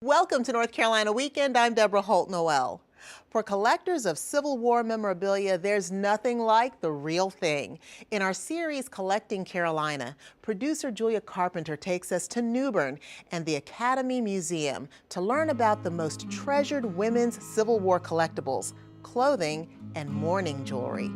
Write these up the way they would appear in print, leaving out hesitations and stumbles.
Welcome to North Carolina Weekend. I'm Deborah Holt-Noel. For collectors of Civil War memorabilia, there's nothing like the real thing. In our series, Collecting Carolina, producer Julia Carpenter takes us to New Bern and the Academy Museum to learn about the most treasured women's Civil War collectibles, clothing, and mourning jewelry.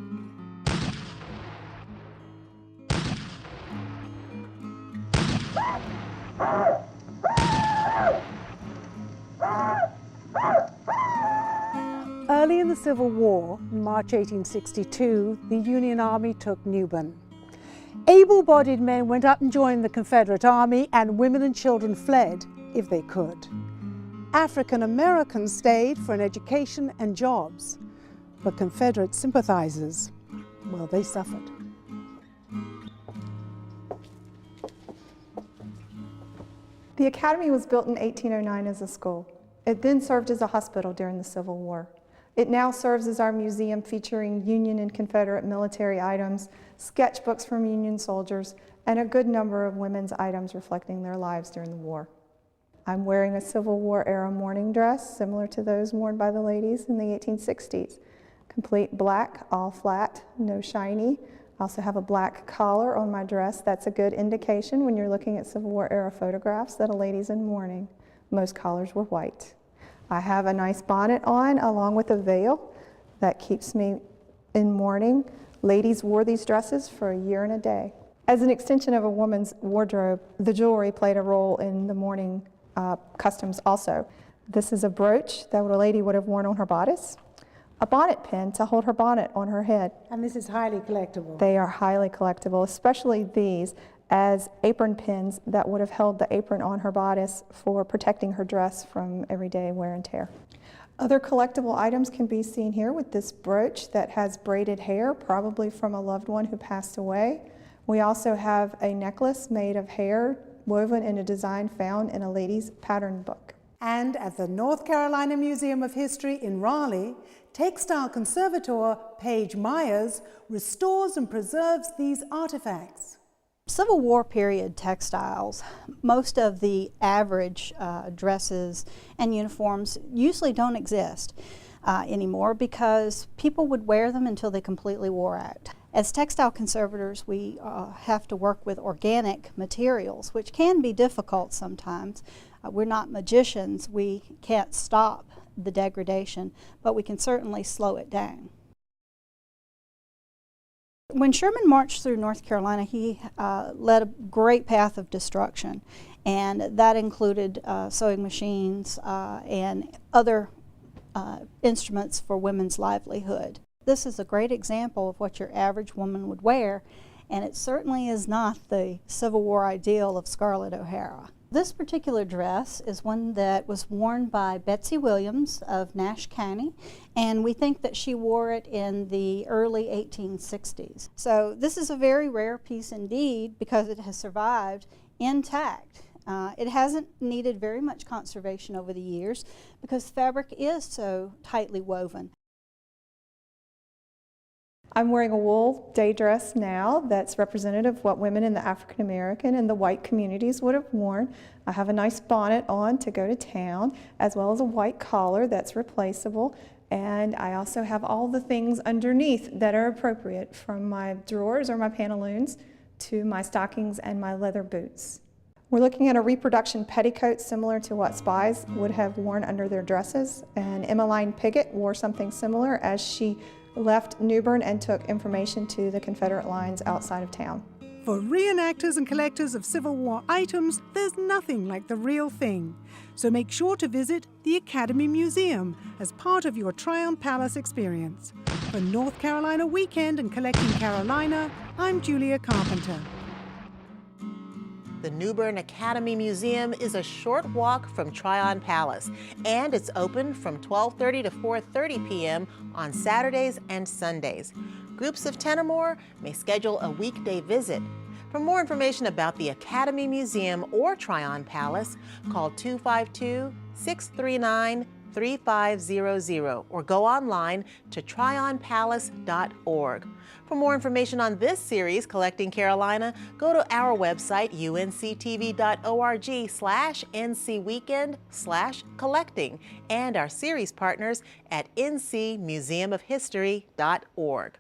Early in the Civil War, in March 1862, the Union Army took New Bern. Able-bodied men went up and joined the Confederate Army, and women and children fled if they could. African Americans stayed for an education and jobs, but Confederate sympathizers, well, they suffered. The Academy was built in 1809 as a school. It then served as a hospital during the Civil War. It now serves as our museum featuring Union and Confederate military items, sketchbooks from Union soldiers, and a good number of women's items reflecting their lives during the war. I'm wearing a Civil War era mourning dress similar to those worn by the ladies in the 1860s. Complete black, all flat, no shiny. I also have a black collar on my dress. That's a good indication when you're looking at Civil War era photographs that a lady's in mourning. Most collars were white. I have a nice bonnet on along with a veil that keeps me in mourning. Ladies wore these dresses for a year and a day. As an extension of a woman's wardrobe, the jewelry played a role in the mourning customs also. This is a brooch that a lady would have worn on her bodice, a bonnet pin to hold her bonnet on her head. And this is highly collectible. They are highly collectible, especially these as apron pins that would have held the apron on her bodice for protecting her dress from everyday wear and tear. Other collectible items can be seen here with this brooch that has braided hair, probably from a loved one who passed away. We also have a necklace made of hair woven in a design found in a lady's pattern book. And at the North Carolina Museum of History in Raleigh, textile conservator Paige Myers restores and preserves these artifacts. Civil War period textiles, most of the average dresses and uniforms usually don't exist anymore because people would wear them until they completely wore out. As textile conservators, we have to work with organic materials, which can be difficult sometimes. We're not magicians. We can't stop the degradation, but we can certainly slow it down. When Sherman marched through North Carolina, he led a great path of destruction, and that included sewing machines and other instruments for women's livelihood. This is a great example of what your average woman would wear, and it certainly is not the Civil War ideal of Scarlett O'Hara. This particular dress is one that was worn by Betsy Williams of Nash County, and we think that she wore it in the early 1860s. So this is a very rare piece indeed because it has survived intact. It hasn't needed very much conservation over the years because fabric is so tightly woven. I'm wearing a wool day dress now that's representative of what women in the African American and the white communities would have worn. I have a nice bonnet on to go to town, as well as a white collar that's replaceable. And I also have all the things underneath that are appropriate, from my drawers or my pantaloons to my stockings and my leather boots. We're looking at a reproduction petticoat similar to what spies would have worn under their dresses. And Emmeline Piggott wore something similar as she left New Bern and took information to the Confederate lines outside of town. For reenactors and collectors of Civil War items, there's nothing like the real thing. So make sure to visit the Academy Museum as part of your Tryon Palace experience. For North Carolina Weekend and Collecting Carolina, I'm Julia Carpenter. The New Bern Academy Museum is a short walk from Tryon Palace, and it's open from 12:30 to 4:30 p.m. on Saturdays and Sundays. Groups of 10 or more may schedule a weekday visit. For more information about the Academy Museum or Tryon Palace, call 252-639 3500 or go online to tryonpalace.org. For more information on this series, Collecting Carolina, go to our website, unctv.org/ncweekend/collecting, and our series partners at ncmuseumofhistory.org.